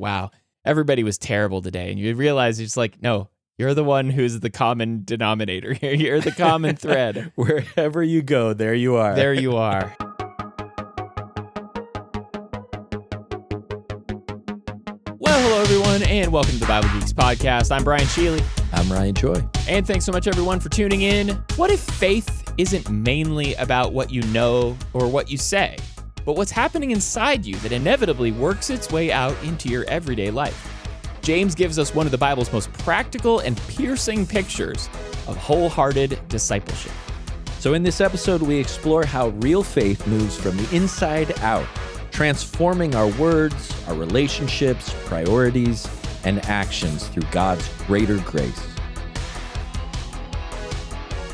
wow, everybody was terrible today. And you realize it's like, no, you're the one who's the common denominator here. You're the common thread. Wherever you go, there you are. There you are. Well, hello, everyone, and welcome to the Bible Geeks podcast. I'm Brian Shealy. I'm Ryan Joy. And thanks so much, everyone, for tuning in. What if faith isn't mainly about what you know or what you say, but what's happening inside you that inevitably works its way out into your everyday life? James gives us one of the Bible's most practical and piercing pictures of wholehearted discipleship. So in this episode, we explore how real faith moves from the inside out, transforming our words, our relationships, priorities, and actions through God's greater grace.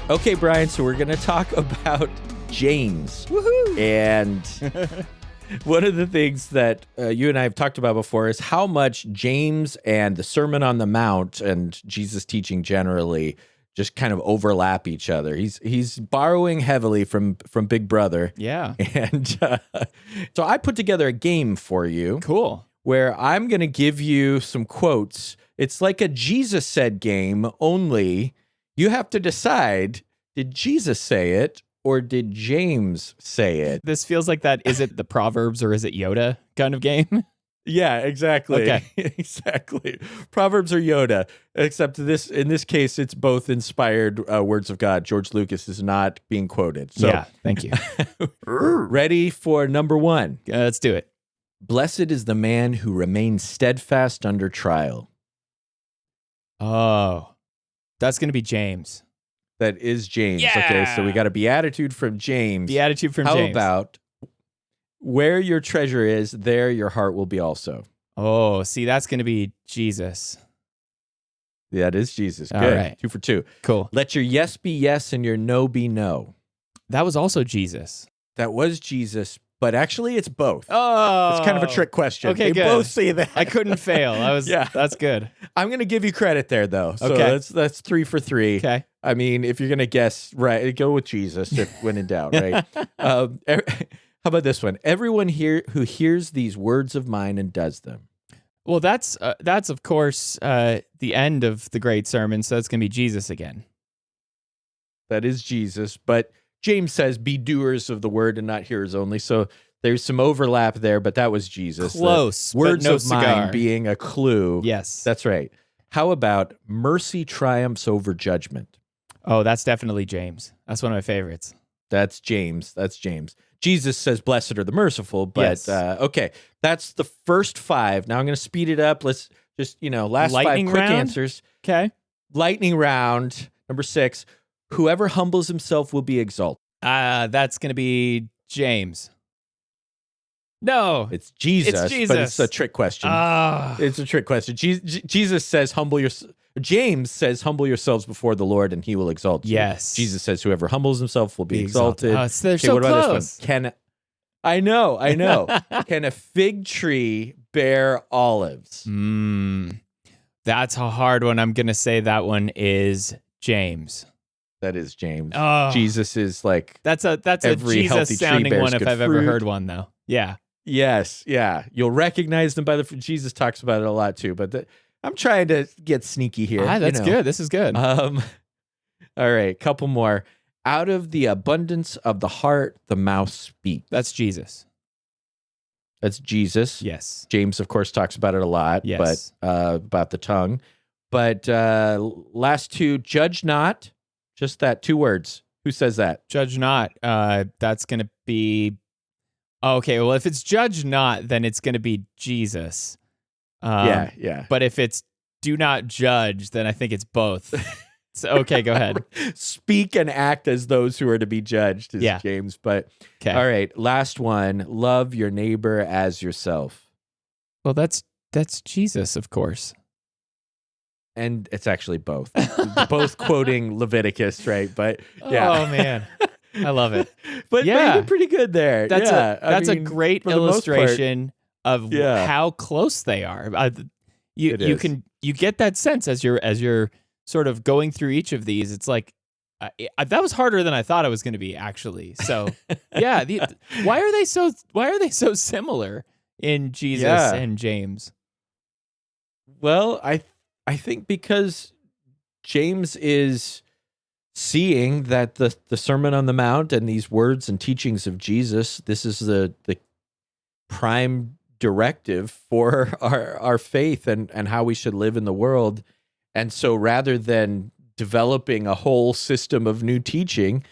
Okay, Brian, so we're going to talk about James. Woohoo! And one of the things that you and I have talked about before is how much James and the Sermon on the Mount and Jesus teaching generally just kind of overlap each other. He's borrowing heavily from Big Brother. Yeah. And so I put together a game for you. Cool. Where I'm going to give you some quotes. It's like a Jesus said game, only you have to decide, did Jesus say it or did James say it? This feels like that, is it the Proverbs or is it Yoda kind of game? Yeah, exactly. Okay. Exactly. Proverbs or Yoda, except in this case, it's both inspired words of God. George Lucas is not being quoted. So, yeah, thank you. Ready for number one. Let's do it. Blessed is the man who remains steadfast under trial. Oh, that's going to be James. That is James. Yeah. Okay, so we got a beatitude from James. Beatitude from How James. about, where your treasure is, there your heart will be also. Oh, see, that's going to be Jesus. That is Jesus. All Good. right. 2 for 2. Cool. Let your yes be yes and your no be no. That was also Jesus. That was Jesus, but actually it's both. Oh. It's kind of a trick question. Okay, they good. both say that. I couldn't fail. Yeah. That's good. I'm going to give you credit there, though. So Okay. that's 3 for 3. Okay. I mean, if you're going to guess, right, go with Jesus when in doubt, right? How about this one? Everyone here who hears these words of mine and does them. Well, that's of course the end of the great sermon, so it's going to be Jesus again. That is Jesus, but James says, be doers of the word and not hearers only. So there's some overlap there, but that was Jesus. Close, The words but no of cigar. mine being a clue. Yes. That's right. How about mercy triumphs over judgment? Oh, that's definitely James. That's one of my favorites. That's James. Jesus says, blessed are the merciful, but Yes. Okay. That's the first 5. Now I'm going to speed it up. Let's just, last Lightning 5 quick round? answers. Okay. Lightning round. Number 6, whoever humbles himself will be exalted. That's going to be James. No. It's Jesus, but it's a trick question. Ah. It's a trick question. Jesus says, James says, humble yourselves before the Lord and he will exalt you. Yes. Jesus says, whoever humbles himself will be exalted. Oh, they're so what about close. this one? I know. Can a fig tree bear olives? That's a hard one. I'm going to say that one is James. That is James. Oh. Jesus is like That's a every healthy Jesus tree sounding bears one if good I've ever fruit. heard one, though. Yeah. Yes, yeah. You'll recognize them by Jesus talks about it a lot too, but I'm trying to get sneaky here. That's good. This is good. All right, couple more. Out of the abundance of the heart, the mouth speaks. That's Jesus. That's Jesus. Yes. James, of course, talks about it a lot, Yes. but about the tongue. But last 2, judge not. Just that 2 words. Who says that? Judge not. That's going to be... Okay, well, if it's judge not, then it's going to be Jesus. Yeah. But if it's do not judge, then I think it's both. So, okay, go ahead. Speak and act as those who are to be judged is James. But Okay. all right, last one. Love your neighbor as yourself. Well, that's Jesus, of course. And it's actually both. Both quoting Leviticus, right? But yeah. Oh, man. I love it. But you did pretty good there. That's a great illustration of Yeah. how close they are. You get that sense as you're sort of going through each of these. It's like that was harder than I thought it was going to be, actually. So yeah, why are they so similar in Jesus and James? Well, I think because James is seeing that the Sermon on the Mount and these words and teachings of Jesus, this is the prime directive for our faith and how we should live in the world. And so rather than developing a whole system of new teaching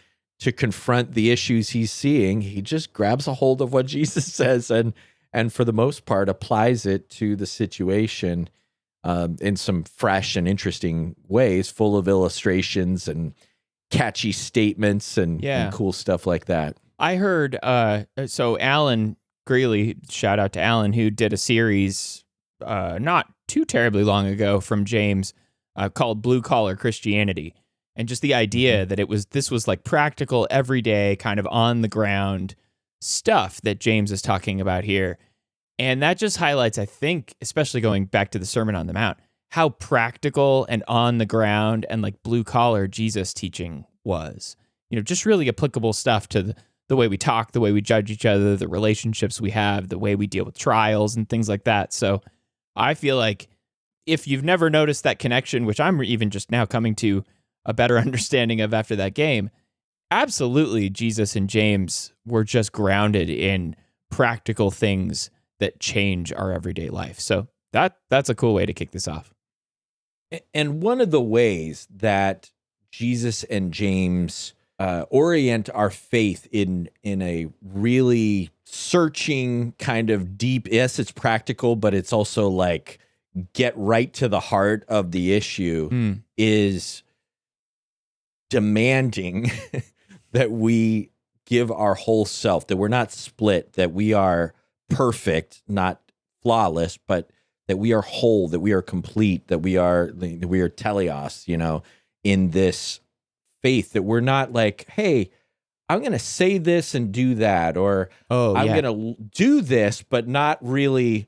to confront the issues he's seeing, he just grabs a hold of what Jesus says and for the most part applies it to the situation in some fresh and interesting ways, full of illustrations and catchy statements and cool stuff like that. I heard, so Alan Greeley, shout out to Alan, who did a series not too terribly long ago from James called Blue Collar Christianity. And just the idea that this was like practical, everyday, kind of on the ground stuff that James is talking about here. And that just highlights, I think, especially going back to the Sermon on the Mount, how practical and on the ground and like blue collar Jesus teaching was. Just really applicable stuff to the way we talk, the way we judge each other, the relationships we have, the way we deal with trials and things like that. So I feel like if you've never noticed that connection, which I'm even just now coming to a better understanding of after that game, absolutely Jesus and James were just grounded in practical things that change our everyday life. So that's a cool way to kick this off. And one of the ways that Jesus and James orient our faith in a really searching kind of deep, yes, it's practical, but it's also like get right to the heart of the issue is demanding that we give our whole self, that we're not split, that we are perfect, not flawless, but that we are whole, that we are complete, that we are teleos, in this faith, that we're not like, hey, I'm going to say this and do that, or I'm going to do this, but not really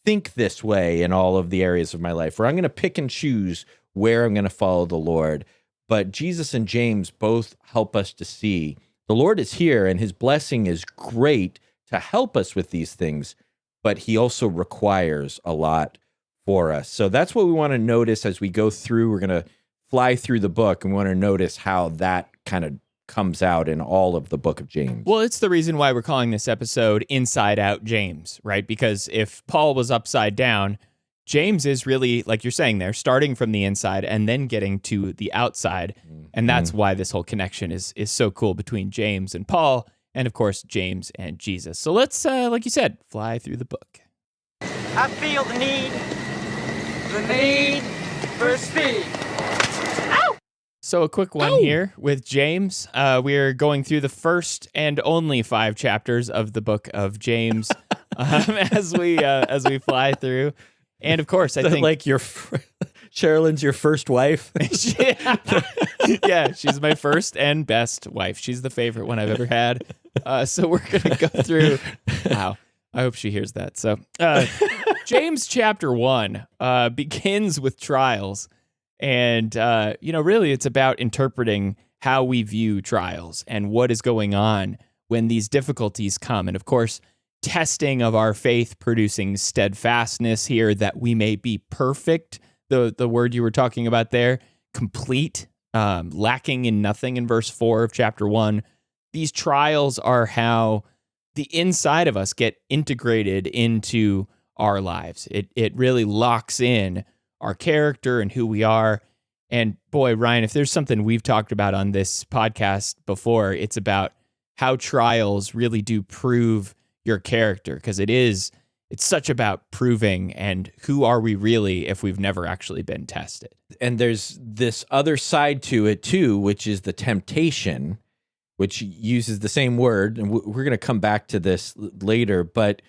think this way in all of the areas of my life, or I'm going to pick and choose where I'm going to follow the Lord. But Jesus and James both help us to see the Lord is here and his blessing is great to help us with these things, but he also requires a lot for us. So that's what we want to notice as we go through. We're going to fly through the book and we want to notice how that kind of comes out in all of the book of James. Well, it's the reason why we're calling this episode Inside Out James, right? Because if Paul was upside down, James is really, like you're saying there, starting from the inside and then getting to the outside. And that's why this whole connection is so cool between James and Paul, and of course, James and Jesus. So let's, like you said, fly through the book. I feel the need for speed. Ow! So a quick one here with James. We're going through the first and only 5 chapters of the book of James as we fly through. And of course, I think like Sherilyn's your first wife. Yeah, she's my first and best wife. She's the favorite one I've ever had. So we're gonna go through. Wow, I hope she hears that. So James chapter 1 begins with trials, and really it's about interpreting how we view trials and what is going on when these difficulties come, and of course, testing of our faith producing steadfastness here, that we may be perfect, the word you were talking about there, complete, lacking in nothing in verse 4 of chapter 1. These trials are how the inside of us get integrated into our lives. It really locks in our character and who we are. And boy, Ryan, if there's something we've talked about on this podcast before, it's about how trials really do prove your character, because it's such about proving and who are we really if we've never actually been tested. And there's this other side to it too, which is the temptation, which uses the same word, and we're going to come back to this later, but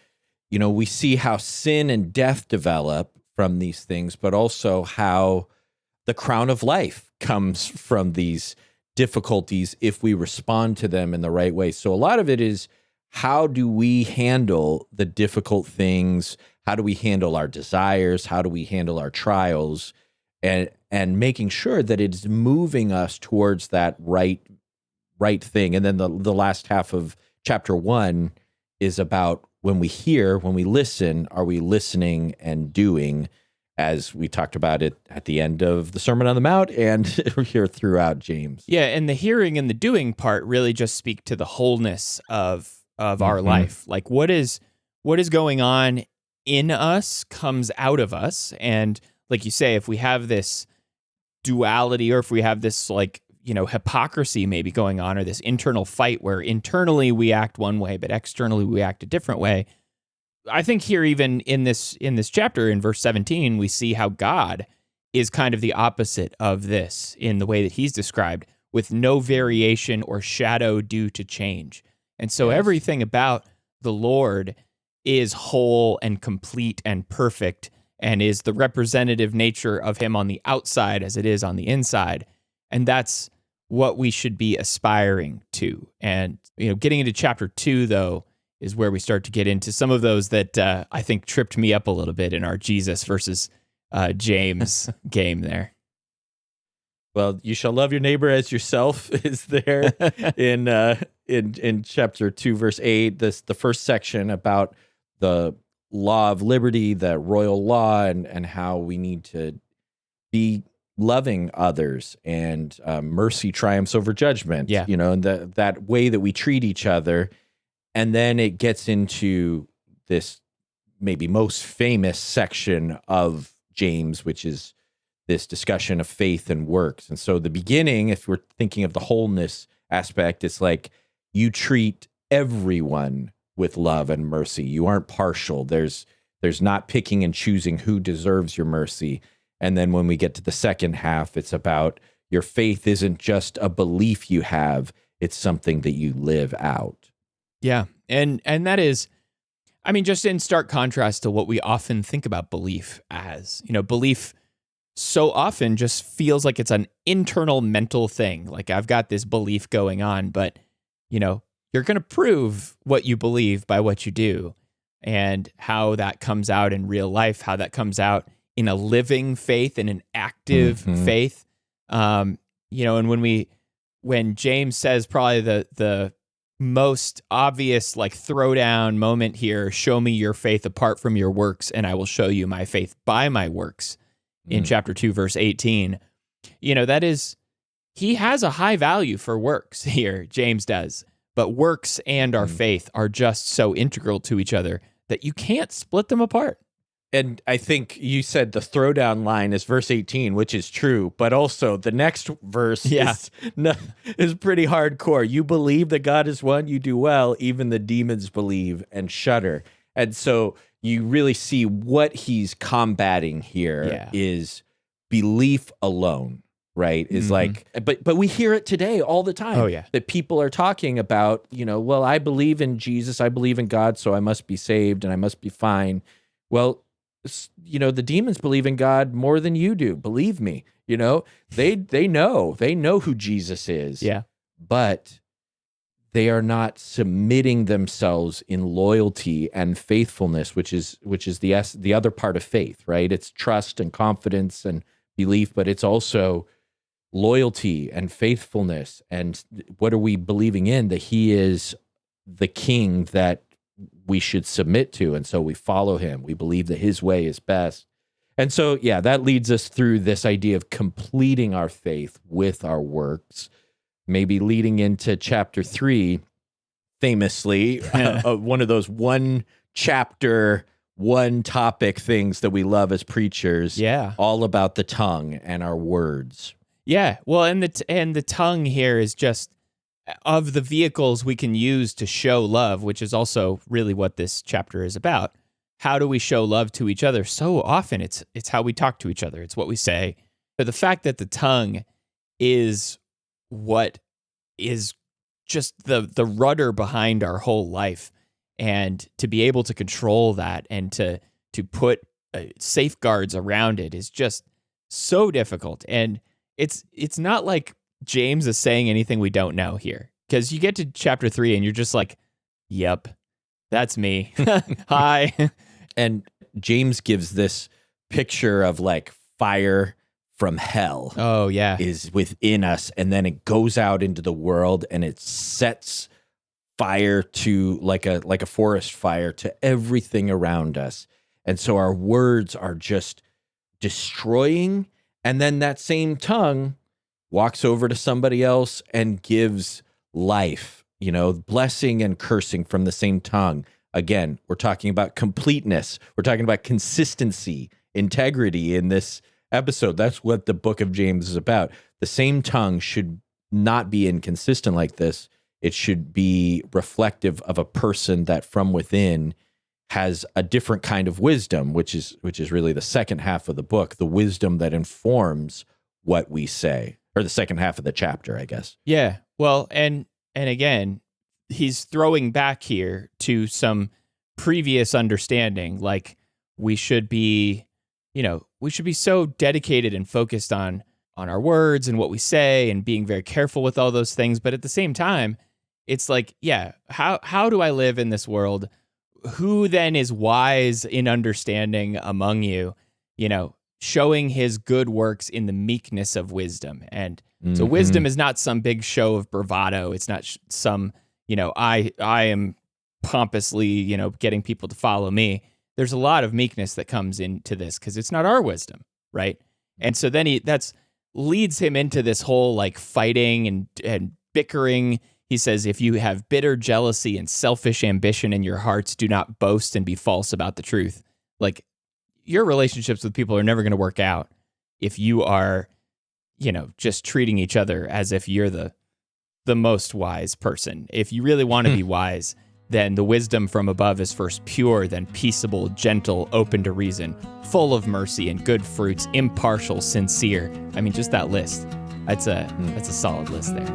we see how sin and death develop from these things, but also how the crown of life comes from these difficulties if we respond to them in the right way. So a lot of it is, how do we handle the difficult things? How do we handle our desires? How do we handle our trials? And making sure that it's moving us towards that right thing. And then the last half of chapter 1 is about when we hear, when we listen, are we listening and doing? as we talked about it at the end of the Sermon on the Mount and here throughout James. Yeah, and the hearing and the doing part really just speak to the wholeness of our life. Like what is going on in us comes out of us. And like you say, if we have this duality, or if we have this like, hypocrisy maybe going on, or this internal fight where internally we act one way, but externally we act a different way. I think here, even in this chapter, in verse 17, we see how God is kind of the opposite of this in the way that he's described, with no variation or shadow due to change. And so everything about the Lord is whole and complete and perfect, and is the representative nature of him on the outside as it is on the inside. And that's what we should be aspiring to. And, getting into chapter 2, though, is where we start to get into some of those that I think tripped me up a little bit in our Jesus versus James game there. Well, you shall love your neighbor as yourself is there in chapter 2, verse 8. The first section about the law of liberty, the royal law, and how we need to be loving others, and mercy triumphs over judgment. Yeah. And that way that we treat each other. And then it gets into this maybe most famous section of James, which is this discussion of faith and works. And so the beginning, if we're thinking of the wholeness aspect, it's like you treat everyone with love and mercy. You aren't partial. There's not picking and choosing who deserves your mercy. And then when we get to the second half, it's about your faith isn't just a belief you have, it's something that you live out. Yeah. And that is, just in stark contrast to what we often think about belief as. Belief so often just feels like it's an internal mental thing. Like I've got this belief going on, but, you're going to prove what you believe by what you do, and how that comes out in real life, how that comes out in a living faith and an active faith. And when James says probably the most obvious like throwdown moment here, show me your faith apart from your works, and I will show you my faith by my works, in chapter 2, verse 18. That is, he has a high value for works here, James does, but works and our faith are just so integral to each other that you can't split them apart. And I think you said the throwdown line is verse 18, which is true, but also the next verse is pretty hardcore. You believe that God is one, you do well, even the demons believe and shudder. And so you really see what he's combating here is belief alone, right? Is like, but we hear it today all the time. Oh, yeah. That people are talking about, well, I believe in Jesus, I believe in God, so I must be saved and I must be fine. Well, the demons believe in God more than you do. Believe me, they know who Jesus is. Yeah. But they are not submitting themselves in loyalty and faithfulness, which is the other part of faith, right? It's trust and confidence and belief, but it's also loyalty and faithfulness. And what are we believing in? That he is the king that we should submit to, and so we follow him. We believe that his way is best. And so, that leads us through this idea of completing our faith with our works, maybe leading into chapter 3, famously, one of those one chapter, one topic things that we love as preachers. Yeah. All about the tongue and our words. Yeah. Well, and the tongue here is just of the vehicles we can use to show love, which is also really what this chapter is about. How do we show love to each other? So often it's how we talk to each other. It's what we say. But the fact that the tongue is what is just the rudder behind our whole life, and to be able to control that and to put safeguards around it is just so difficult. And it's not like James is saying anything we don't know here, because you get to chapter 3 and you're just like, yep, that's me. Hi. And James gives this picture of like fire from hell. Oh, yeah. Is within us, and then it goes out into the world and it sets fire to like a forest fire to everything around us. And so our words are just destroying, and then that same tongue walks over to somebody else and gives life, blessing and cursing from the same tongue. Again, we're talking about completeness. We're talking about consistency, integrity in this episode. That's what the book of James is about. The same tongue should not be inconsistent like this. It should be reflective of a person that from within has a different kind of wisdom, which is really the second half of the book, the wisdom that informs what we say, or the second half of the chapter, I guess. Yeah. Well, and again, he's throwing back here to some previous understanding. Like we should be so dedicated and focused on our words and what we say and being very careful with all those things. But at the same time, it's like, yeah, how do I live in this world? Who then is wise in understanding among you, showing his good works in the meekness of wisdom. And so wisdom is not some big show of bravado. It's not some, I am pompously, getting people to follow me. There's a lot of meekness that comes into this because it's not our wisdom, right? And so then that's leads him into this whole like fighting and bickering. He says, if you have bitter jealousy and selfish ambition in your hearts, do not boast and be false about the truth. Like your relationships with people are never going to work out if you are, just treating each other as if you're the most wise person. If you really want to be wise, then the wisdom from above is first pure, then peaceable, gentle, open to reason, full of mercy and good fruits, impartial, sincere. I mean, just that list. That's a solid list there.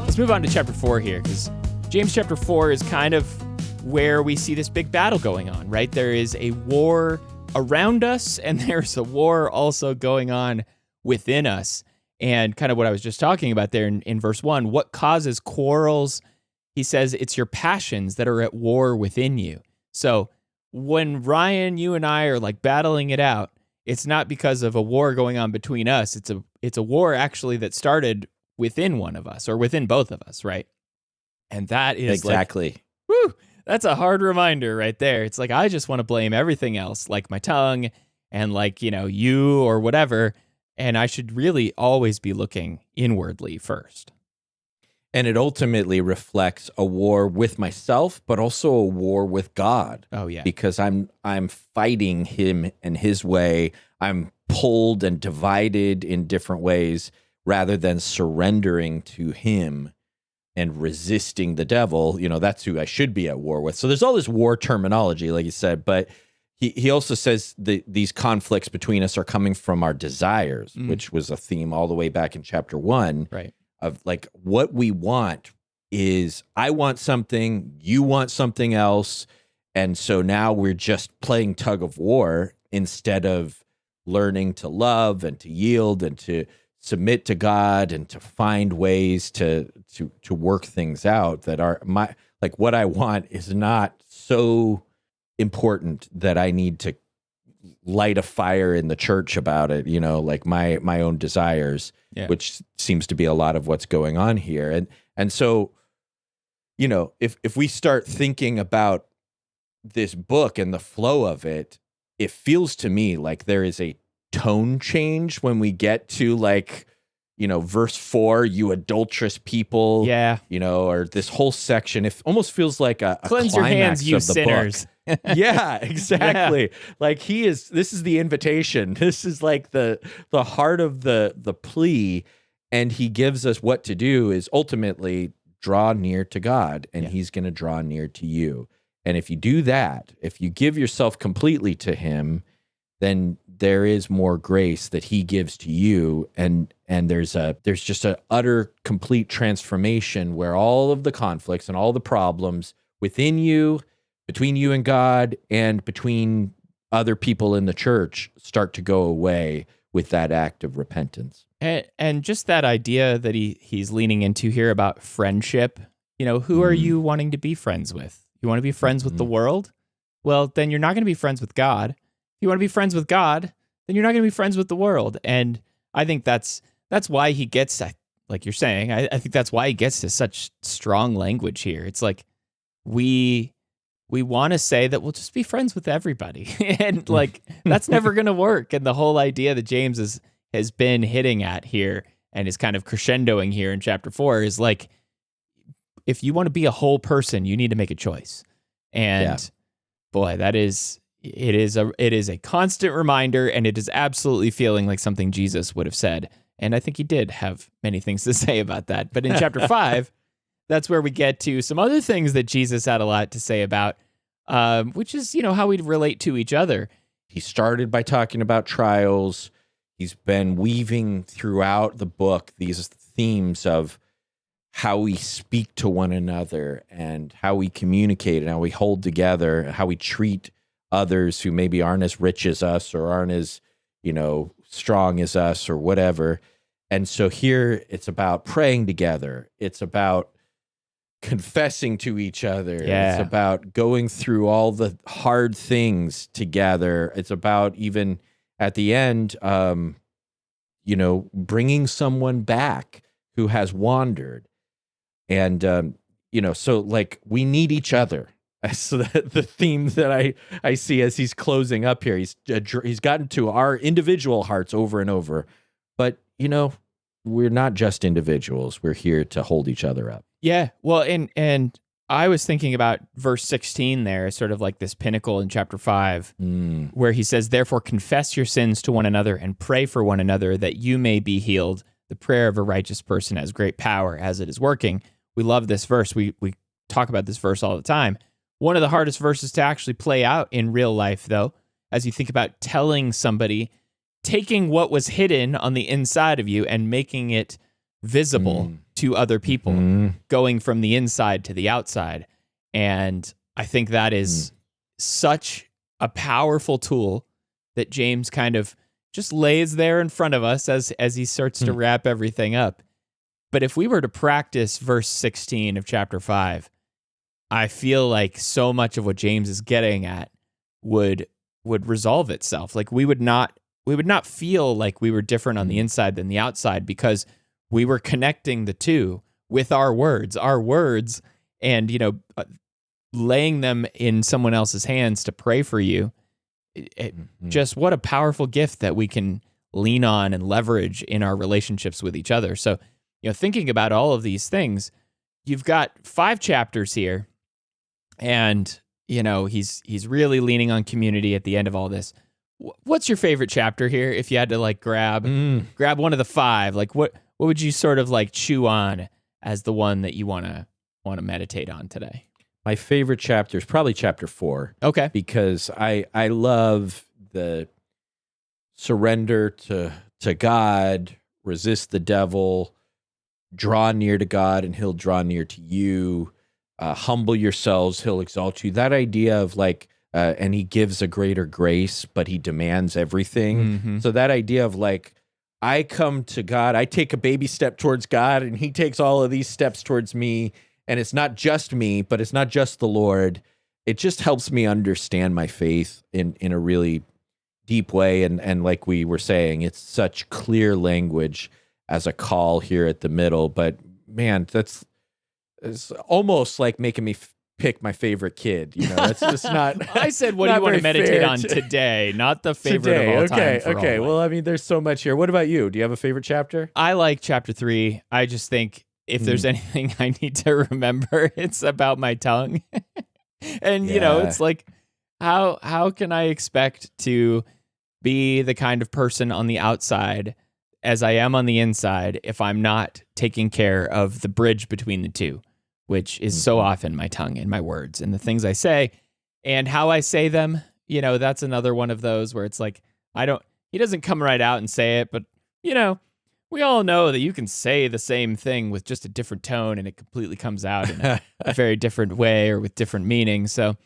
Let's move on to chapter 4 here, because James chapter 4 is kind of where we see this big battle going on, right? There is a war around us, and there's a war also going on within us. And kind of what I was just talking about there in verse 1, what causes quarrels? He says it's your passions that are at war within you. So when Ryan, you and I are like battling it out, it's not because of a war going on between us. It's a war actually that started within one of us or within both of us, right? And that is exactly. Whew, that's a hard reminder right there. It's like, I just want to blame everything else, like my tongue and like, you or whatever. And I should really always be looking inwardly first. And it ultimately reflects a war with myself, but also a war with God. Oh yeah. Because I'm fighting him and his way. I'm pulled and divided in different ways rather than surrendering to him and resisting the devil. That's who I should be at war with. So there's all this war terminology, like you said, but he also says these conflicts between us are coming from our desires, which was a theme all the way back in chapter 1. Right. Of like what we want is I want something, you want something else. And so now we're just playing tug of war instead of learning to love and to yield and to submit to God and to find ways to work things out that are what I want is not so important that I need to light a fire in the church about it, like my own desires, which seems to be a lot of what's going on here. And so, if we start thinking about this book and the flow of it, it feels to me like there is a tone change when we get to verse 4, you adulterous people, or this whole section. It almost feels like a cleanse your hands, you of the sinners. book. Yeah, exactly. Yeah. Like this is the invitation. This is like the heart of the plea. And he gives us what to do is ultimately draw near to God, and he's going to draw near to you. And if you do that, if you give yourself completely to him, then there is more grace that he gives to you. And there's just an utter complete transformation where all of the conflicts and all the problems within you, between you and God, and between other people in the church start to go away with that act of repentance. And just that idea that he's leaning into here about friendship, who are you wanting to be friends with? You want to be friends with the world? Well, then you're not going to be friends with God. If you want to be friends with God, then you're not going to be friends with the world. And I think that's that's why he gets, like you're saying, I think that's why he gets to such strong language here. It's like we want to say that we'll just be friends with everybody. And like, that's never going to work. And the whole idea that James has been hitting at here and is kind of crescendoing here in chapter 4 is like, if you want to be a whole person, you need to make a choice. And boy, it is a constant reminder, and it is absolutely feeling like something Jesus would have said. And I think he did have many things to say about that. But in chapter 5, that's where we get to some other things that Jesus had a lot to say about, which is, how we relate to each other. He started by talking about trials. He's been weaving throughout the book these themes of how we speak to one another and how we communicate and how we hold together, how we treat others who maybe aren't as rich as us or aren't as, strong as us or whatever. And so here it's about praying together. It's about confessing to each other. Yeah. It's about going through all the hard things together. It's about even at the end, bringing someone back who has wandered. And, so like we need each other. So the theme that I see as he's closing up here, he's gotten to our individual hearts over and over. But, we're not just individuals. We're here to hold each other up. Yeah. Well, and I was thinking about verse 16 there, sort of like this pinnacle in chapter 5, where he says, therefore confess your sins to one another and pray for one another that you may be healed. The prayer of a righteous person has great power as it is working. We love this verse. We talk about this verse all the time. One of the hardest verses to actually play out in real life, though, as you think about telling somebody, taking what was hidden on the inside of you and making it visible to other people, going from the inside to the outside. And I think that is such a powerful tool that James kind of just lays there in front of us as he starts to wrap everything up. But if we were to practice verse 16 of chapter 5, I feel like so much of what James is getting at would resolve itself. Like we would not feel like we were different on the inside than the outside, because we were connecting the two with our words and, laying them in someone else's hands to pray for you. Just what a powerful gift that we can lean on and leverage in our relationships with each other. So, thinking about all of these things, you've got 5 chapters here, and, he's really leaning on community at the end of all this. What's your favorite chapter here? If you had to like grab one of the 5, like what would you sort of like chew on as the one that you want to meditate on today? My favorite chapter is probably chapter 4. Okay. Because I love the surrender to God, resist the devil, draw near to God and he'll draw near to you, humble yourselves, he'll exalt you. That idea of like, and he gives a greater grace, but he demands everything. So that idea of like, I come to God, I take a baby step towards God, and he takes all of these steps towards me. And it's not just me, but it's not just the Lord. It just helps me understand my faith in a really deep way. And like we were saying, it's such clear language as a call here at the middle. But man, it's almost like making me pick my favorite kid. That's just not. I said, what do you want to meditate on today? Not the favorite today. of all time. Okay. Always. Well, I mean, there's so much here. What about you? Do you have a favorite chapter? I like chapter 3. I just think if there's anything I need to remember, it's about my tongue. And, it's like, how can I expect to be the kind of person on the outside as I am on the inside if I'm not taking care of the bridge between the two, which is so often my tongue and my words and the things I say and how I say them. That's another one of those where it's like, he doesn't come right out and say it, but, we all know that you can say the same thing with just a different tone and it completely comes out in a very different way or with different meanings. So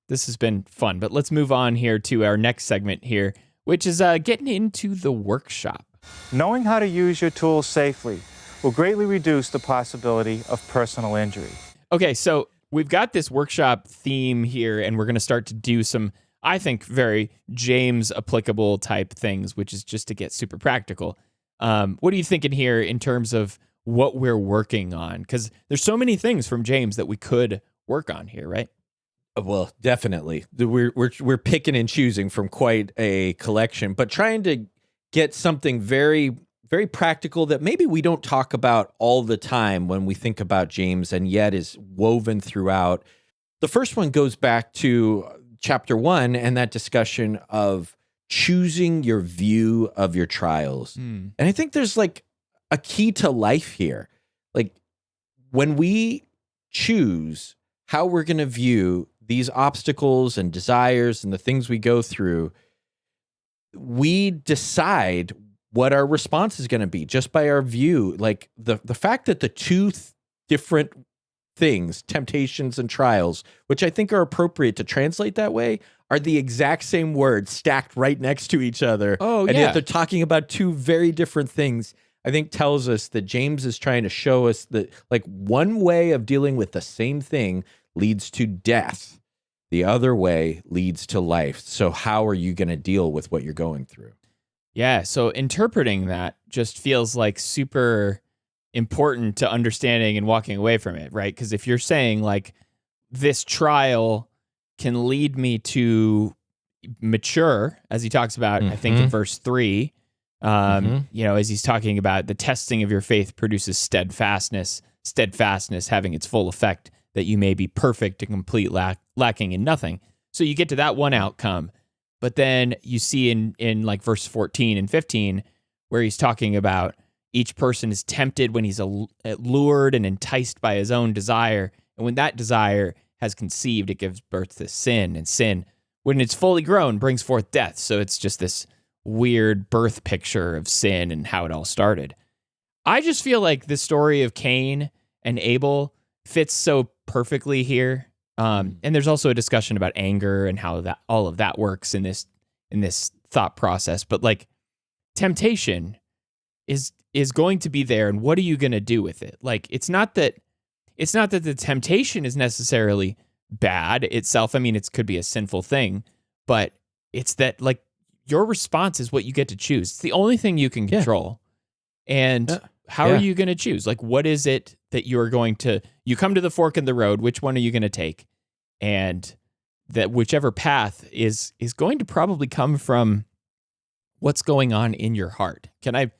this has been fun, but let's move on here to our next segment here, which is getting into the workshop. Knowing how to use your tools safely will greatly reduce the possibility of personal injury. Okay, so we've got this workshop theme here, and we're going to start to do some, I think, very James applicable type things, which is just to get super practical. What are you thinking here in terms of what we're working on? Because there's so many things from James that we could work on here, right? Well, definitely. We're picking and choosing from quite a collection, but trying to get something very, very practical that maybe we don't talk about all the time when we think about James, and yet is woven throughout. The first one goes back to chapter 1 and that discussion of choosing your view of your trials. And I think there's like a key to life here. Like when we choose how we're going to view these obstacles and desires and the things we go through, we decide what our response is going to be just by our view. Like the fact that the two different things, temptations and trials, which I think are appropriate to translate that way, are the exact same words stacked right next to each other. Oh, and yeah. yet they're talking about two very different things. I think tells us that James is trying to show us that like one way of dealing with the same thing leads to death. The other way leads to life. So how are you going to deal with what you're going through? Yeah, so interpreting that just feels like super important to understanding and walking away from it, right? Because if you're saying like this trial can lead me to mature, as he talks about, I think in verse 3, as he's talking about the testing of your faith produces steadfastness having its full effect, that you may be perfect and complete, lacking in nothing. So you get to that one outcome, but then you see in like verse 14 and 15, where he's talking about each person is tempted when he's lured and enticed by his own desire. And when that desire has conceived, it gives birth to sin. And sin, when it's fully grown, brings forth death. So it's just this weird birth picture of sin and how it all started. I just feel like the story of Cain and Abel fits so perfectly here. And there's also a discussion about anger and how that all of that works in this thought process. But like temptation is going to be there, and what are you going to do with it? Like it's not that the temptation is necessarily bad itself. I mean, it could be a sinful thing, but it's that like your response is what you get to choose. It's the only thing you can control. And how are you going to choose? Like, what is it that you're going to, you come to the fork in the road, which one are you going to take? And that whichever path is going to probably come from what's going on in your heart. Can I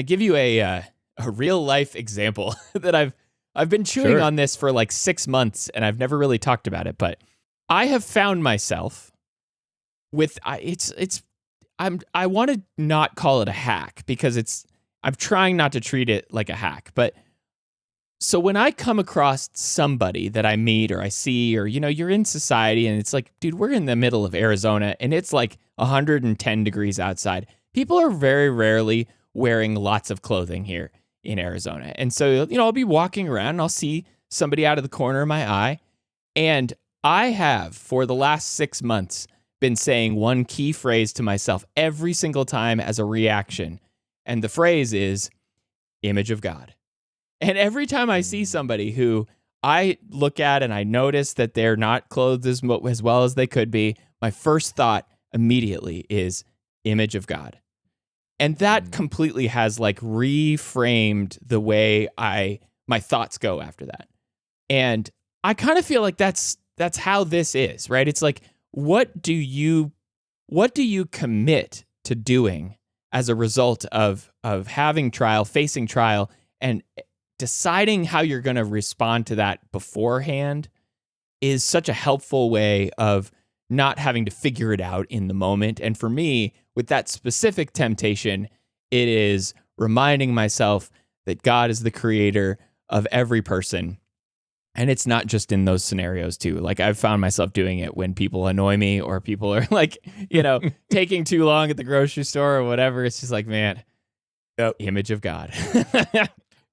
give you a real life example that I've been chewing on this for like 6 months and I've never really talked about it, but I have found myself with I want to not call it a hack because I'm trying not to treat it like a hack, but so when I come across somebody that I meet or I see, or, you're in society and it's like, dude, we're in the middle of Arizona and it's like 110 degrees outside. People are very rarely wearing lots of clothing here in Arizona. And so, I'll be walking around and I'll see somebody out of the corner of my eye. And I have, for the last 6 months, been saying one key phrase to myself every single time as a reaction. And the phrase is image of God. And every time I see somebody who I look at and I notice that they're not clothed as well as they could be, my first thought immediately is image of God. And that completely has like reframed the way my thoughts go after that. And I kind of feel like that's how this is, right? It's like, what do you commit to doing as a result of having trial, facing trial, and deciding how you're going to respond to that beforehand is such a helpful way of not having to figure it out in the moment. And for me, with that specific temptation, it is reminding myself that God is the creator of every person. And it's not just in those scenarios too. Like I've found myself doing it when people annoy me or people are like, taking too long at the grocery store or whatever. It's just like, man, image of God.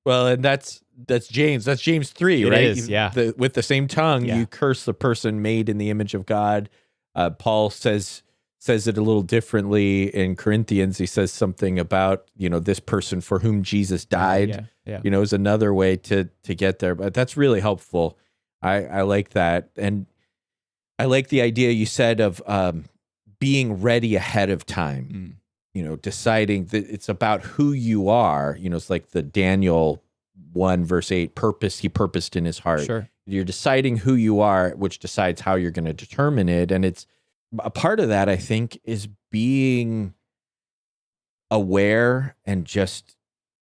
Well, and that's James. That's James 3, It right? is, yeah. With the same tongue, Yeah. you curse the person made in the image of God. Paul says it a little differently in Corinthians. He says something about, this person for whom Jesus died, is another way to get there. But that's really helpful. I like that. And I like the idea you said of being ready ahead of time. deciding that it's about who you are. It's like the Daniel 1 verse 8 purpose. He purposed in his heart. Sure. You're deciding who you are, which decides how you're going to determine it. And it's a part of that, I think, is being aware and just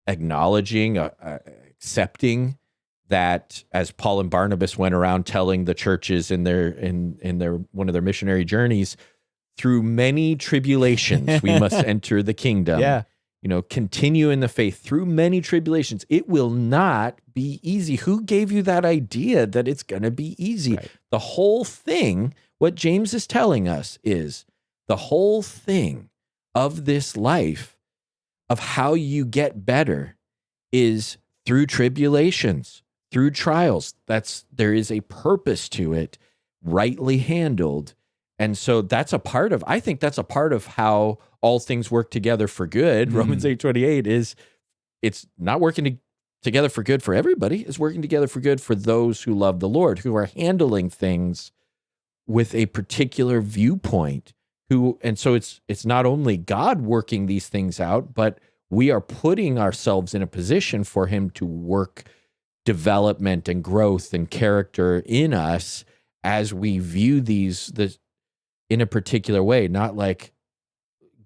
acknowledging, accepting that, as Paul and Barnabas went around telling the churches in their one of their missionary journeys, through many tribulations we must enter the kingdom. Yeah. Continue in the faith through many tribulations. It will not be easy. Who gave you that idea that it's going to be easy? Right. The whole thing, what James is telling us is the whole thing of this life, of how you get better, is through tribulations, through trials. There is a purpose to it, rightly handled. And so I think that's a part of how all things work together for good. Romans 8:28 is, it's not working together for good for everybody. It's working together for good for those who love the Lord, who are handling things with a particular viewpoint. And so it's not only God working these things out, but we are putting ourselves in a position for him to work development and growth and character in us as we view these in a particular way, not like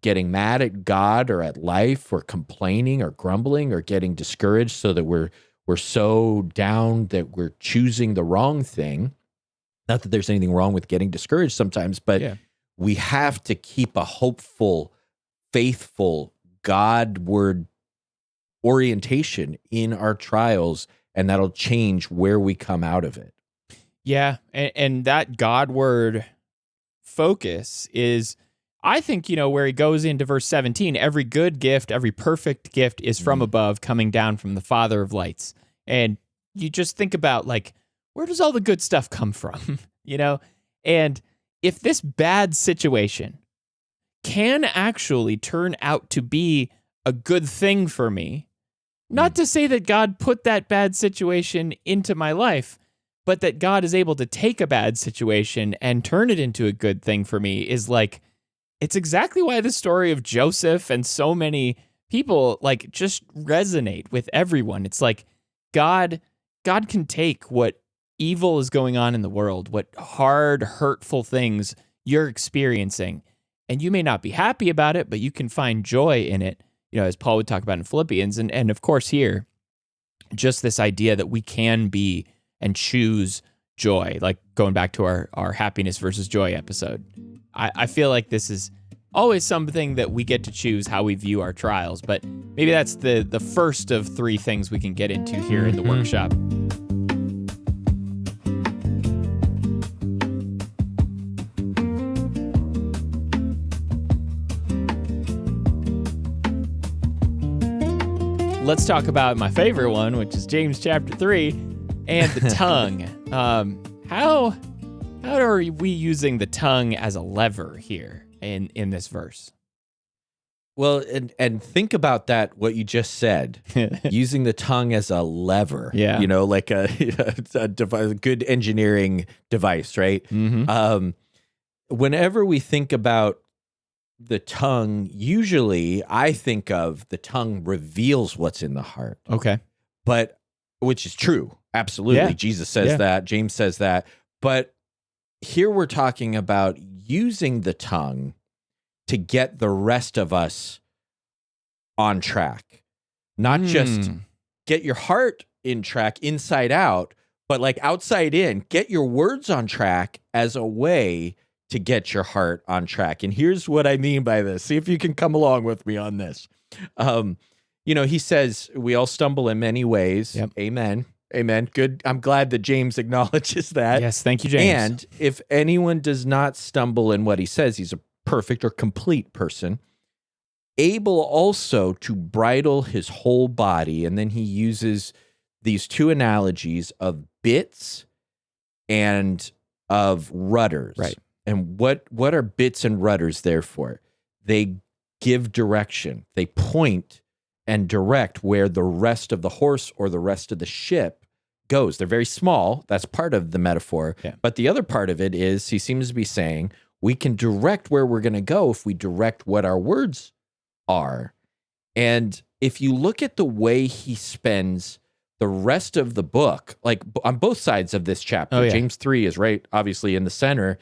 getting mad at God or at life or complaining or grumbling or getting discouraged so that we're so down that we're choosing the wrong thing. Not that there's anything wrong with getting discouraged sometimes, but we have to keep a hopeful, faithful, Godward orientation in our trials, and that'll change where we come out of it. Yeah, and that Godward focus is, I think, where he goes into verse 17, every good gift, every perfect gift is from above, coming down from the Father of lights. And you just think about, like, where does all the good stuff come from? And if this bad situation can actually turn out to be a good thing for me, not to say that God put that bad situation into my life, but that God is able to take a bad situation and turn it into a good thing for me, is like, it's exactly why the story of Joseph and so many people like just resonate with everyone. It's like God can take what evil is going on in the world, what hard, hurtful things you're experiencing, and you may not be happy about it, but you can find joy in it, as Paul would talk about in Philippians. And of course here, just this idea that we can be and choose joy, like going back to our happiness versus joy episode. I feel like this is always something that we get to choose how we view our trials, but maybe that's the first of three things we can get into here in the workshop. Let's talk about my favorite one, which is James chapter 3 and the tongue. How are we using the tongue as a lever here in this verse? Well, and think about that, what you just said, using the tongue as a lever, like a good engineering device, right? Mm-hmm. Whenever we think about the tongue, usually I think of the tongue reveals what's in the heart. Okay. But, which is true. Absolutely. Yeah. Jesus says that. James says that. But here we're talking about using the tongue to get the rest of us on track. Not just get your heart in track inside out, but like outside in. Get your words on track as a way to get your heart on track. And here's what I mean by this. See if you can come along with me on this. He says, we all stumble in many ways. Yep. Amen. Amen. Good. I'm glad that James acknowledges that. Yes, thank you, James. And if anyone does not stumble in what he says, he's a perfect or complete person, able also to bridle his whole body. And then he uses these two analogies of bits and of rudders. Right. And what are bits and rudders there for? They give direction. They point and direct where the rest of the horse or the rest of the ship goes. They're very small. That's part of the metaphor. Yeah. But the other part of it is he seems to be saying we can direct where we're going to go if we direct what our words are. And if you look at the way he spends the rest of the book, like on both sides of this chapter, Oh, yeah. James 3 is right, obviously in the center.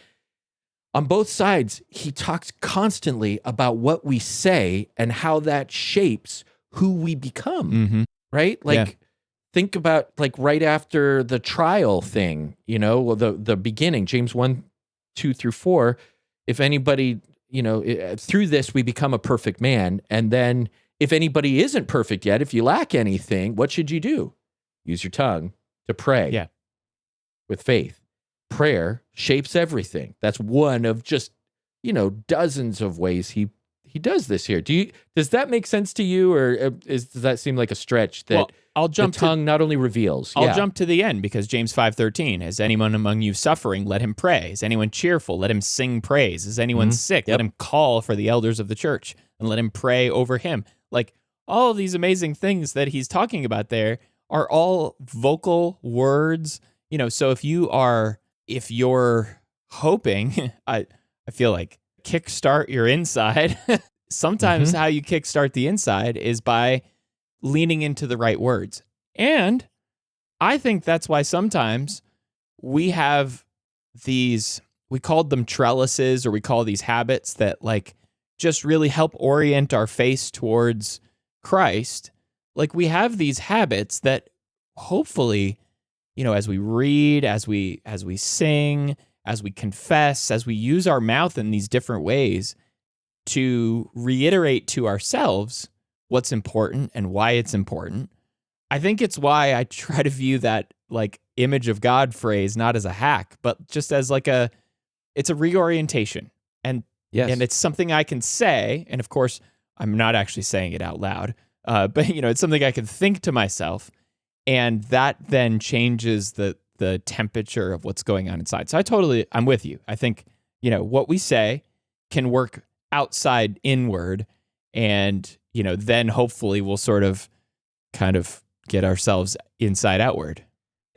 On both sides, he talks constantly about what we say and how that shapes who we become, Mm-hmm. right? Like, think about like right after the trial thing, the beginning, James 1, 2 through 4, if anybody, through this we become a perfect man. And then if anybody isn't perfect yet, if you lack anything, what should you do? Use your tongue to pray with faith. Prayer shapes everything. That's one of just, dozens of ways he does this here. Does that make sense to you, or does that seem like a stretch that I'll jump the tongue not only reveals? I'll jump to the end, because James 5:13, is anyone among you suffering, let him pray. Is anyone cheerful? Let him sing praise. Is anyone sick? Let him call for the elders of the church and let him pray over him. Like, all of these amazing things that he's talking about there are all vocal words. So if you're hoping, I feel like kickstart your inside. Sometimes how you kickstart the inside is by leaning into the right words. And I think that's why sometimes we have these, we called them trellises, or we call these habits that like just really help orient our face towards Christ. Like, we have these habits that hopefully, as we read, as we sing, as we confess, as we use our mouth in these different ways to reiterate to ourselves what's important and why it's important. I think it's why I try to view that like image of God phrase not as a hack, but just as like it's a reorientation. And it's something I can say. And of course, I'm not actually saying it out loud, but it's something I can think to myself. And that then changes the temperature of what's going on inside. So I'm with you. I think, what we say can work outside inward, and, then hopefully we'll sort of kind of get ourselves inside outward.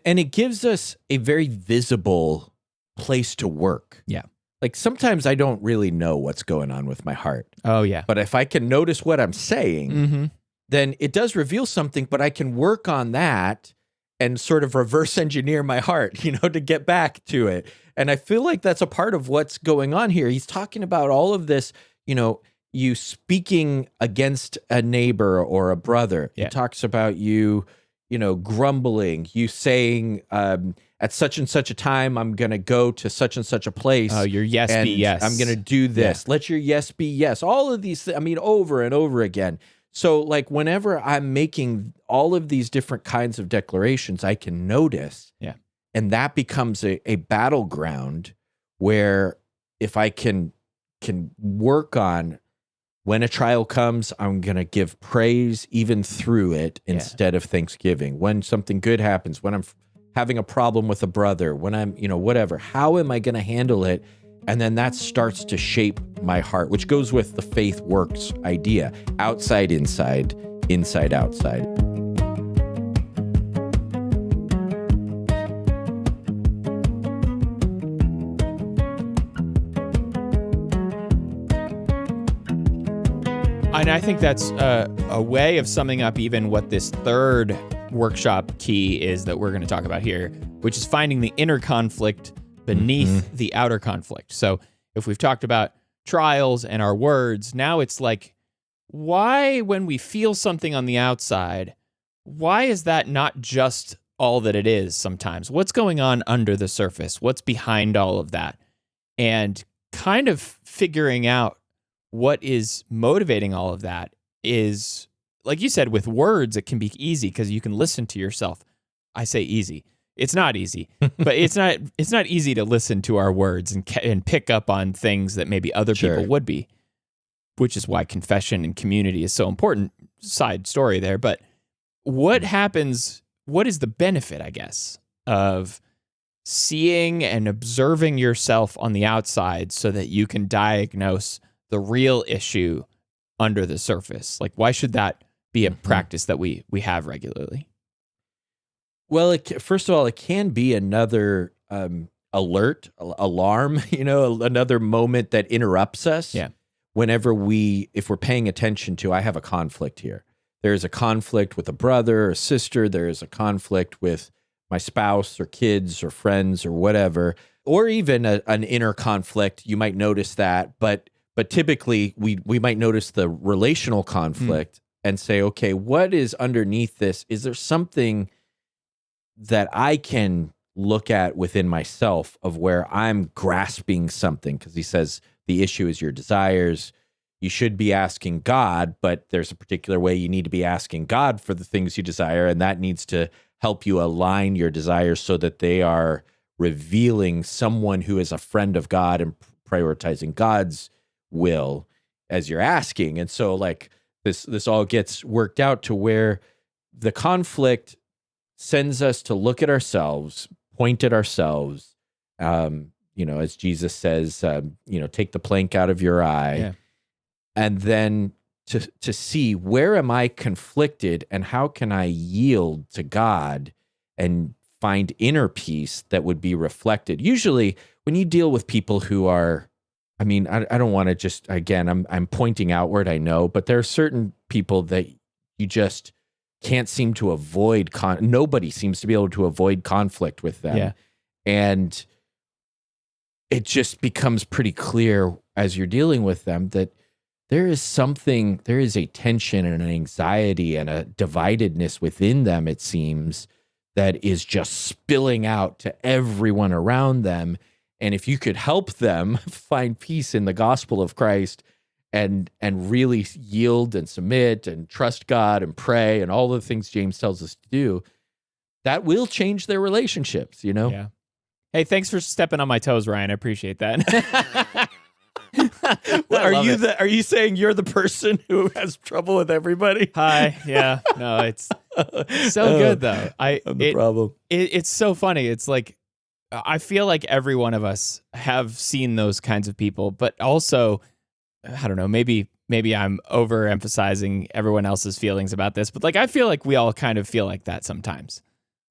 And it gives us a very visible place to work. Yeah. Like, sometimes I don't really know what's going on with my heart. Oh, yeah. But if I can notice what I'm saying, then it does reveal something, but I can work on that and sort of reverse engineer my heart, to get back to it. And I feel like that's a part of what's going on here. He's talking about all of this, you speaking against a neighbor or a brother. Yeah. He talks about you, grumbling, you saying, at such and such a time, I'm going to go to such and such a place. Oh, your yes be yes. I'm going to do this. Yeah. Let your yes be yes. All of these, over and over again. So like, whenever I'm making all of these different kinds of declarations, I can notice. Yeah. And that becomes a battleground where if I can work on, when a trial comes, I'm going to give praise even through it instead of thanksgiving. When something good happens, when I'm having a problem with a brother, when I'm, whatever, how am I going to handle it? And then that starts to shape my heart, which goes with the faith works idea. Outside, inside, inside, outside. And I think that's a way of summing up even what this third workshop key is that we're going to talk about here, which is finding the inner conflict beneath the outer conflict. So if we've talked about trials and our words, now it's like, why, when we feel something on the outside, why is that not just all that it is sometimes? What's going on under the surface? What's behind all of that? And kind of figuring out what is motivating all of that is, like you said, with words, it can be easy because you can listen to yourself. I say easy. It's not easy, but it's not easy to listen to our words and pick up on things that maybe other people would be, which is why confession and community is so important. Side story there, but what happens? What is the benefit, I guess, of seeing and observing yourself on the outside so that you can diagnose the real issue under the surface? Like, why should that be a practice that we have regularly? Well, first of all, it can be another alarm, another moment that interrupts us. Yeah. if we're paying attention to, I have a conflict here. There's a conflict with a brother or sister. There is a conflict with my spouse or kids or friends or whatever, or even an inner conflict. You might notice that, but typically we might notice the relational conflict and say, okay, what is underneath this? Is there something that I can look at within myself of where I'm grasping something? Because he says the issue is your desires. You should be asking God, but there's a particular way you need to be asking God for the things you desire, and that needs to help you align your desires so that they are revealing someone who is a friend of God and prioritizing God's will as you're asking. And so like this all gets worked out to where the conflict sends us to look at ourselves, point at ourselves, as Jesus says, take the plank out of your eye. Yeah. And then to see, where am I conflicted and how can I yield to God and find inner peace that would be reflected? Usually when you deal with people who are, I don't want to just, again, I'm pointing outward, I know, but there are certain people that you just can't seem to avoid. Nobody seems to be able to avoid conflict with them. Yeah. And it just becomes pretty clear as you're dealing with them that there is a tension and an anxiety and a dividedness within them, it seems, that is just spilling out to everyone around them. And if you could help them find peace in the gospel of Christ and really yield and submit and trust God and pray and all the things James tells us to do, that will change their relationships, Yeah. Hey, thanks for stepping on my toes, Ryan. I appreciate that. Are you saying you're the person who has trouble with everybody? Hi. Yeah. No, it's so good though. I'm the problem. It's so funny. It's like, I feel like every one of us have seen those kinds of people, but also, I don't know, maybe I'm overemphasizing everyone else's feelings about this, but like, I feel like we all kind of feel like that sometimes.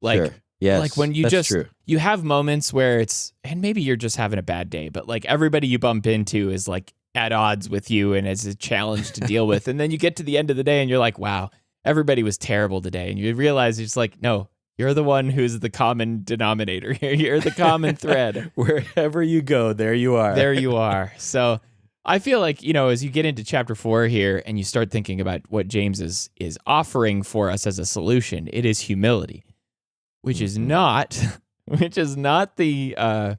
Like, sure. Yes, like when you true. You have moments where and maybe you're just having a bad day, but like everybody you bump into is like at odds with you and is a challenge to deal with. And then you get to the end of the day and you're like, wow, everybody was terrible today. And you realize it's like, no, you're the one who's the common denominator here. You're the common thread. Wherever you go, there you are. There you are. So I feel like, as you get into chapter 4 here and you start thinking about what James is offering for us as a solution, it is humility. Which is not the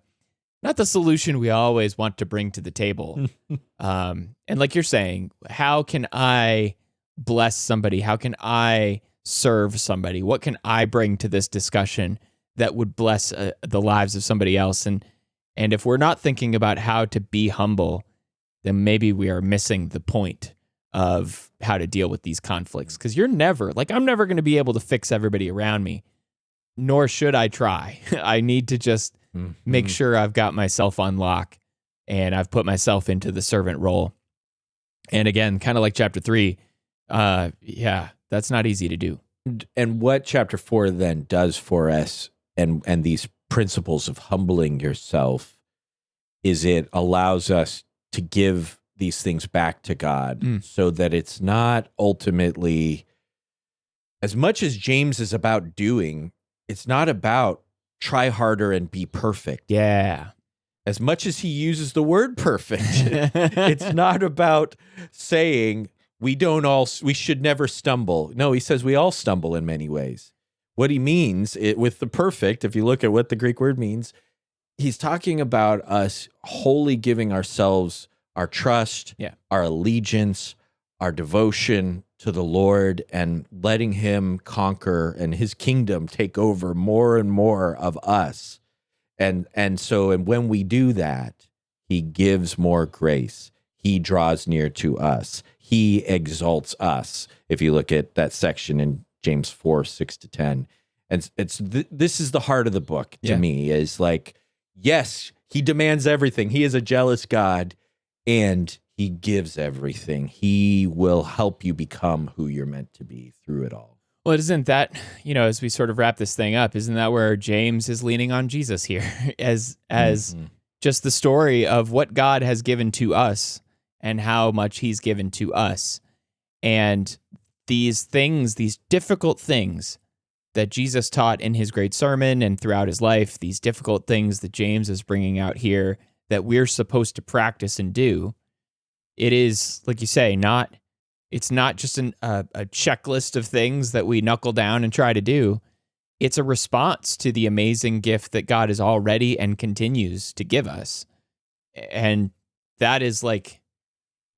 solution we always want to bring to the table. And like you're saying, how can I bless somebody? How can I serve somebody? What can I bring to this discussion that would bless the lives of somebody else? And if we're not thinking about how to be humble, then maybe we are missing the point of how to deal with these conflicts. Because I'm never going to be able to fix everybody around me. Nor should I try. I need to just make sure I've got myself on lock and I've put myself into the servant role. And again, kind of like chapter 3, that's not easy to do. And what chapter 4 then does for us and these principles of humbling yourself is it allows us to give these things back to God so that it's not ultimately, as much as James is about doing, it's not about try harder and be perfect. Yeah. As much as he uses the word perfect, it's not about saying we should never stumble. No, he says we all stumble in many ways. What he means with the perfect, if you look at what the Greek word means, he's talking about us wholly giving ourselves our trust, our allegiance, our devotion to the Lord and letting him conquer and his kingdom take over more and more of us. And when we do that, he gives more grace. He draws near to us. He exalts us. If you look at that section in James 4, 6-10, and this is the heart of the book to me, is like, yes, he demands everything. He is a jealous God and he gives everything. He will help you become who you're meant to be through it all. Well, isn't that, as we sort of wrap this thing up, isn't that where James is leaning on Jesus here as just the story of what God has given to us and how much he's given to us. And these things, these difficult things that Jesus taught in his great sermon and throughout his life, these difficult things that James is bringing out here that we're supposed to practice and do, it is, like you say, it's not just a checklist of things that we knuckle down and try to do. It's a response to the amazing gift that God is already and continues to give us. And that is like,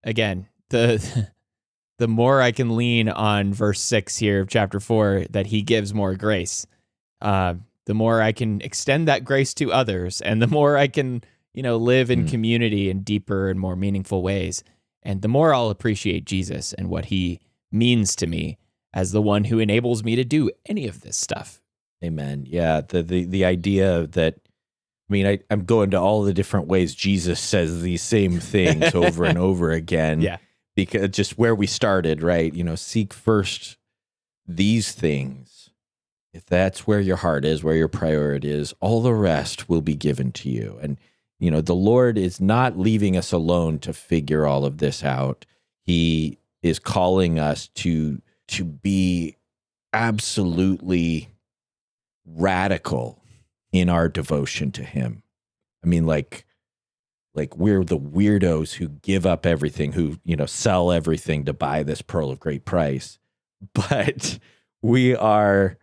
again, the more I can lean on verse 6 here of chapter 4, that he gives more grace, the more I can extend that grace to others, and the more I can, live in community in deeper and more meaningful ways. And the more I'll appreciate Jesus and what he means to me as the one who enables me to do any of this stuff. Amen. Yeah, the idea that, I'm going to all the different ways Jesus says these same things over and over again. Yeah. Because just where we started, right? Seek first these things. If that's where your heart is, where your priority is, all the rest will be given to you. And, the Lord is not leaving us alone to figure all of this out. He is calling us to be absolutely radical in our devotion to him. Like we're the weirdos who give up everything, who, sell everything to buy this pearl of great price. But we are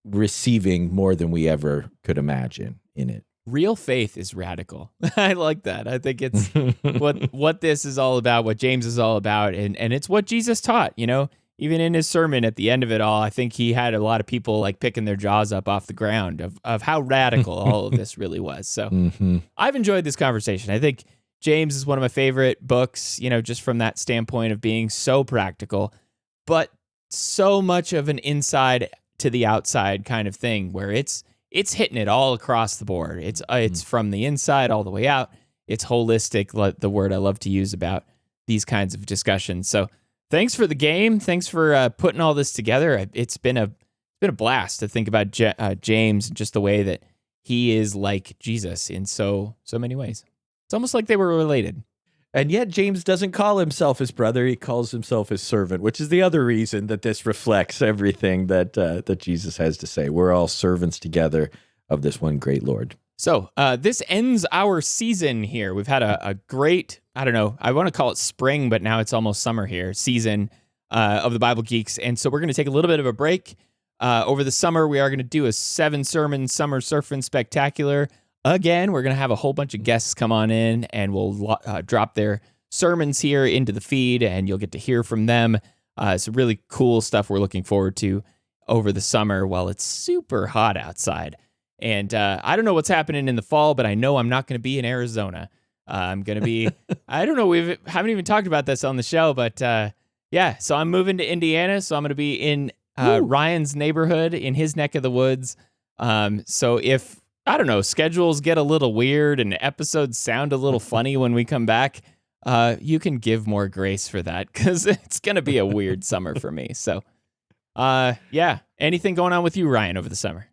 receiving more than we ever could imagine in it. Real faith is radical. I like that. I think it's what this is all about, what James is all about. And it's what Jesus taught, even in his sermon at the end of it all. I think he had a lot of people like picking their jaws up off the ground of how radical all of this really was. So I've enjoyed this conversation. I think James is one of my favorite books, just from that standpoint of being so practical, but so much of an inside to the outside kind of thing where it's hitting it all across the board. It's from the inside all the way out. It's holistic, the word I love to use about these kinds of discussions. So thanks for the game. Thanks for putting all this together. It's been a blast to think about James and just the way that he is like Jesus in so many ways. It's almost like they were related. And yet James doesn't call himself his brother. He calls himself his servant, which is the other reason that this reflects everything that Jesus has to say. We're all servants together of this one great Lord. So this ends our season here. We've had a great, I don't know, I want to call it spring, but now it's almost summer here, season of the Bible Geeks. And so we're going to take a little bit of a break. Over the summer, we are going to do a 7-sermon summer surfing spectacular. Again, we're going to have a whole bunch of guests come on in, and we'll drop their sermons here into the feed, and you'll get to hear from them. Some really cool stuff we're looking forward to over the summer while it's super hot outside. And I don't know what's happening in the fall, but I know I'm not going to be in Arizona. I'm going to be, I don't know, we haven't even talked about this on the show, but so I'm moving to Indiana, so I'm going to be in Ryan's neighborhood, in his neck of the woods. So if, I don't know, schedules get a little weird and episodes sound a little funny when we come back, you can give more grace for that, because it's going to be a weird summer for me. So, anything going on with you, Ryan, over the summer?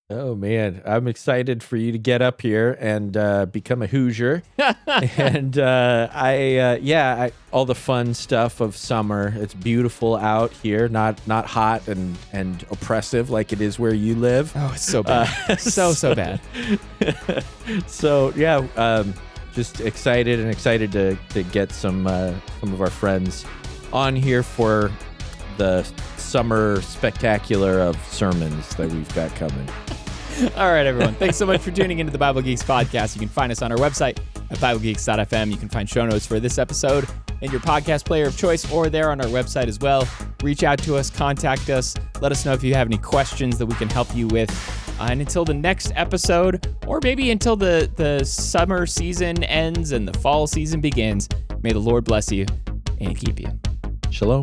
Oh, man, I'm excited for you to get up here and become a Hoosier. And all the fun stuff of summer. It's beautiful out here, not hot and oppressive like it is where you live. Oh, it's so bad. So bad. So, just excited to get some of our friends on here for the summer spectacular of sermons that we've got coming. All right, everyone. Thanks so much for tuning into the Bible Geeks podcast. You can find us on our website at BibleGeeks.fm. You can find show notes for this episode in your podcast player of choice, or there on our website as well. Reach out to us, contact us. Let us know if you have any questions that we can help you with. And until the next episode, or maybe until the summer season ends and the fall season begins, may the Lord bless you and keep you. Shalom.